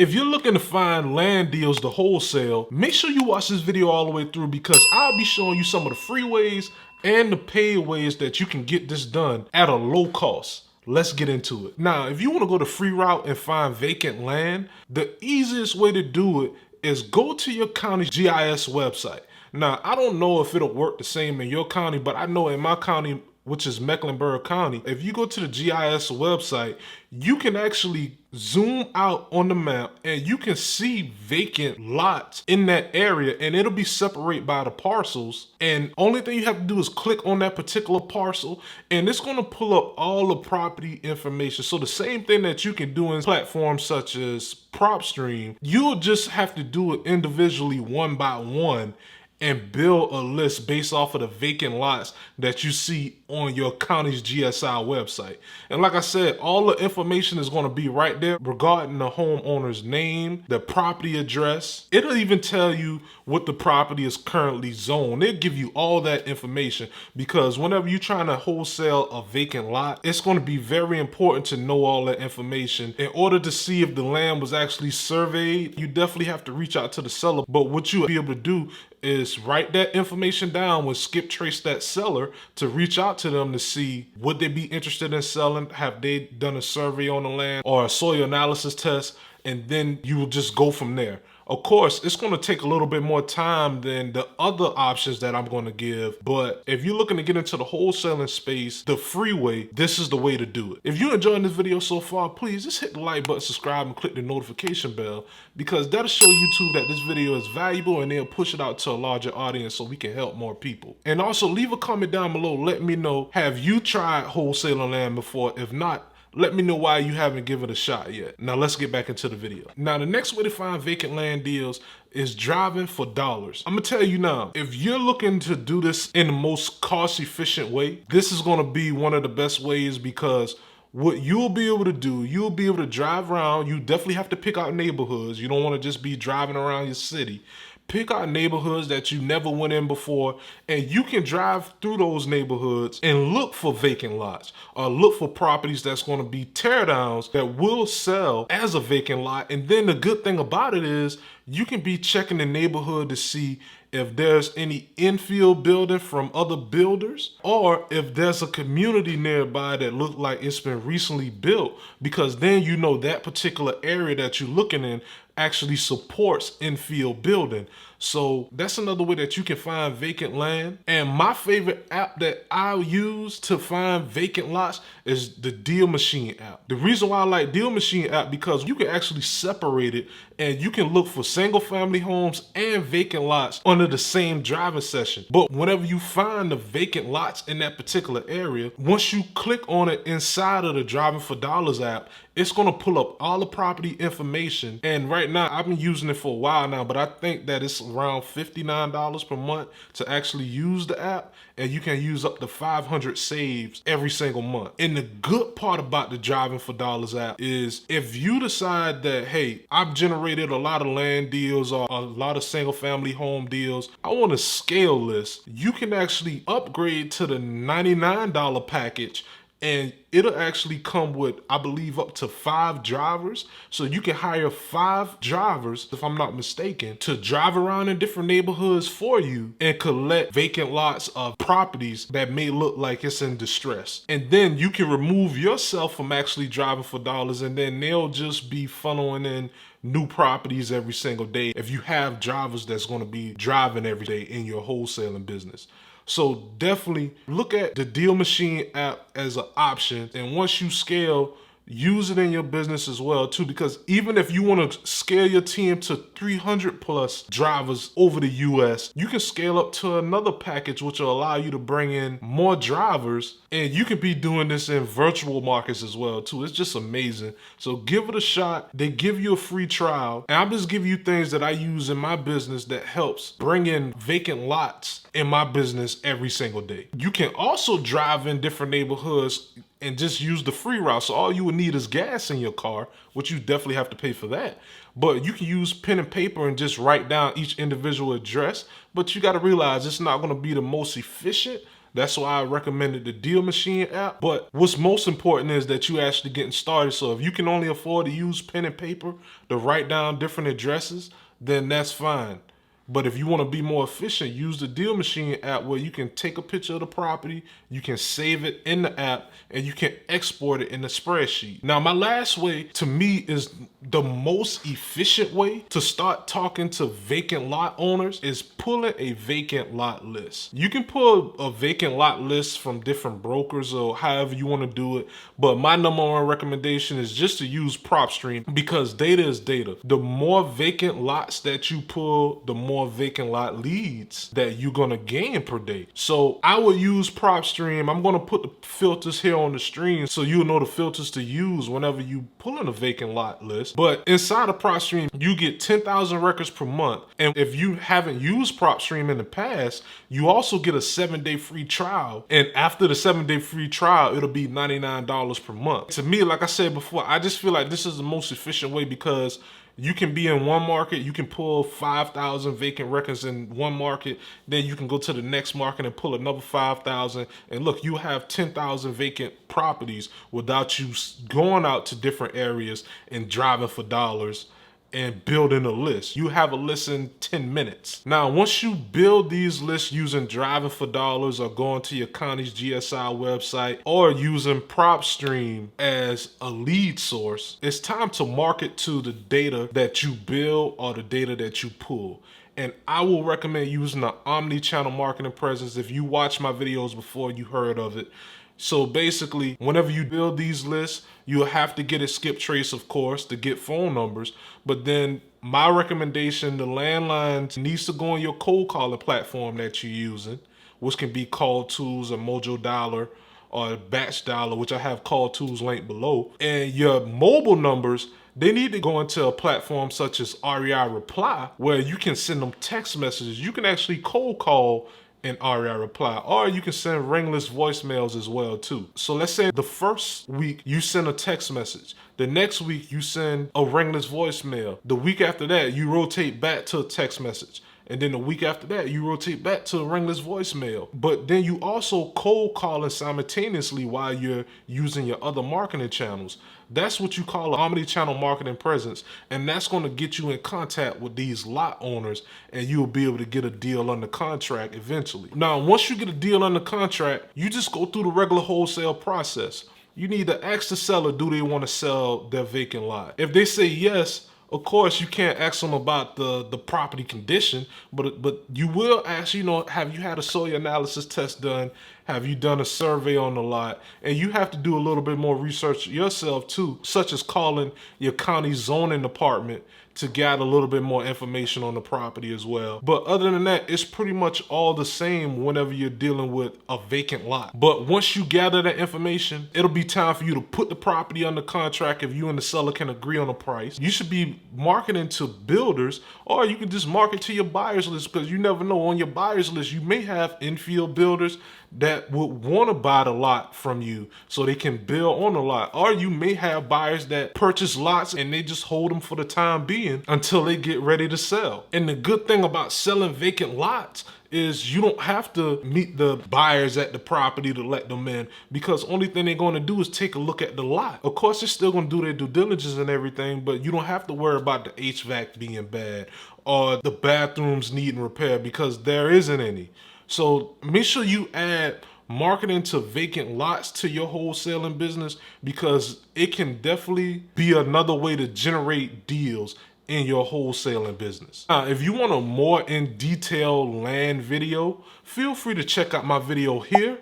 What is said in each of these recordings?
If you're looking to find land deals to wholesale, make sure you watch this video all the way through because I'll be showing you some of the free ways and the paid ways that you can get this done at a low cost. Let's get into it. Now, if you want to go the free route and find vacant land, the easiest way to do it is go to your county's GIS website. Now, I don't know if it'll work the same in your county, but I know in my county, which is Mecklenburg County, if you go to the GIS website, you can actually zoom out on the map and you can see vacant lots in that area, and it'll be separated by the parcels. And only thing you have to do is click on that particular parcel and it's going to pull up all the property information. So the same thing that you can do in platforms such as PropStream, you'll just have to do it individually one by one and build a list based off of the vacant lots that you see on your county's GSI website. And like I said, all the information is going to be right there regarding the homeowner's name, the property address. It'll even tell you what the property is currently zoned. It'll give you all that information because whenever you're trying to wholesale a vacant lot, it's going to be very important to know all that information. In order to see if the land was actually surveyed, you definitely have to reach out to the seller. But what you'll be able to do is write that information down when skip trace that seller to reach out to them to see would they be interested in selling, have they done a survey on the land or a soil analysis test, and then you will just go from there. Of course, it's going to take a little bit more time than the other options that I'm going to give, but if you're looking to get into the wholesaling space the free way, this is the way to do it. If you're enjoying this video so far, please just hit the like button, subscribe, and click the notification bell because that'll show YouTube that this video is valuable and they'll push it out to a larger audience so we can help more people. And also leave a comment down below, let me know, have you tried wholesaling land before? If not, let me know why you haven't given it a shot yet. Now let's get back into the video. Now the next way to find vacant land deals is driving for dollars. I'm gonna tell you now, if you're looking to do this in the most cost efficient way, this is gonna be one of the best ways because what you'll be able to do, you'll be able to drive around. You definitely have to pick out neighborhoods. You don't wanna just be driving around your city. Pick out neighborhoods that you never went in before, and you can drive through those neighborhoods and look for vacant lots or look for properties that's going to be tear downs that will sell as a vacant lot. And then the good thing about it is you can be checking the neighborhood to see if there's any infill building from other builders or if there's a community nearby that look like it's been recently built, because then you know that particular area that you're looking in actually supports infill building. So that's another way that you can find vacant land. And my favorite app that I use to find vacant lots is the Deal Machine app. The reason why I like Deal Machine app because you can actually separate it and you can look for single family homes and vacant lots under the same driving session. But whenever you find the vacant lots in that particular area, once you click on it inside of the Driving for Dollars app, it's going to pull up all the property information. And right now, I've been using it for a while now, but I think that it's around $59 per month to actually use the app. And you can use up to 500 saves every single month. And the good part about the Driving for Dollars app is if you decide that, hey, I've generated a lot of land deals or a lot of single family home deals, I want to scale this, you can actually upgrade to the $99 package. And it'll actually come with, I believe, up to 5 drivers. So you can hire 5 drivers, if I'm not mistaken, to drive around in different neighborhoods for you and collect vacant lots of properties that may look like it's in distress. And then you can remove yourself from actually driving for dollars, and then they'll just be funneling in new properties every single day if you have drivers that's going to be driving every day in your wholesaling business. So definitely look at the Deal Machine app as an option. And once you scale, use it in your business as well too, because even if you want to scale your team to 300 plus drivers over the US, you can scale up to another package which will allow you to bring in more drivers, and you can be doing this in virtual markets as well too. It's just amazing. So give it a shot. They give you a free trial, and I'm just giving you things that I use in my business that helps bring in vacant lots in my business every single day. You can also drive in different neighborhoods and just use the free route. So all you would need is gas in your car, which you definitely have to pay for that. But you can use pen and paper and just write down each individual address. But you got to realize it's not going to be the most efficient. That's why I recommended the Deal Machine app. But what's most important is that you actually getting started. So if you can only afford to use pen and paper to write down different addresses, then that's fine. But if you want to be more efficient, use the Deal Machine app where you can take a picture of the property, you can save it in the app, and you can export it in the spreadsheet. Now, my last way to me is the most efficient way to start talking to vacant lot owners is pulling a vacant lot list. You can pull a vacant lot list from different brokers or however you want to do it. But my number one recommendation is just to use PropStream because data is data. The more vacant lots that you pull, the more vacant lot leads that you're gonna gain per day. So I would use PropStream. I'm gonna put the filters here on the screen so you'll know the filters to use whenever you pull in a vacant lot list. But inside of PropStream, you get 10,000 records per month. And if you haven't used PropStream in the past, you also get a 7-day free trial. And after the 7-day free trial, it'll be $99 per month. To me, like I said before, I just feel like this is the most efficient way because you can be in one market, you can pull 5,000 vacant records in one market, then you can go to the next market and pull another 5,000. And look, you have 10,000 vacant properties without you going out to different areas and driving for dollars and building a list. You have a list in 10 minutes. Now, once you build these lists using driving for dollars or going to your county's GSI website or using PropStream as a lead source, it's time to market to the data that you build or the data that you pull. And I will recommend using the omni-channel marketing presence. If you watch my videos before, you heard of it. So basically, whenever you build these lists, you'll have to get a skip trace, of course, to get phone numbers. But then my recommendation, the landlines needs to go on your cold calling platform that you're using, which can be Call Tools or Mojo Dollar or Batch Dollar, which I have Call Tools linked below. And your mobile numbers, they need to go into a platform such as REI Reply, where you can send them text messages. You can actually cold call in REI Reply, or you can send ringless voicemails as well too. So let's say the first week you send a text message, the next week you send a ringless voicemail, the week after that you rotate back to a text message, and then the week after that you rotate back to a ringless voicemail. But then you also cold calling simultaneously while you're using your other marketing channels. That's what you call an omni-channel marketing presence, and that's going to get you in contact with these lot owners, and you'll be able to get a deal under contract eventually. Now, once you get a deal under contract, you just go through the regular wholesale process. You need to ask the seller, do they want to sell their vacant lot? If they say yes, of course, you can't ask them about the property condition, but you will ask, have you had a soil analysis test done? Have you done a survey on the lot? And you have to do a little bit more research yourself too, such as calling your county zoning department to gather a little bit more information on the property as well. But other than that, it's pretty much all the same whenever you're dealing with a vacant lot. But once you gather that information, it'll be time for you to put the property under contract if you and the seller can agree on a price. You should be marketing to builders, or you can just market to your buyers list, because you never know, on your buyers list, you may have infield builders that would want to buy the lot from you so they can build on the lot. Or you may have buyers that purchase lots and they just hold them for the time being until they get ready to sell. And the good thing about selling vacant lots is you don't have to meet the buyers at the property to let them in, because only thing they're going to do is take a look at the lot. Of course, they're still going to do their due diligence and everything, but you don't have to worry about the HVAC being bad or the bathrooms needing repair, because there isn't any. So make sure you add marketing to vacant lots to your wholesaling business, because it can definitely be another way to generate deals in your wholesaling business. Now, if you want a more in detail land video, feel free to check out my video here,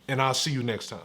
and I'll see you next time.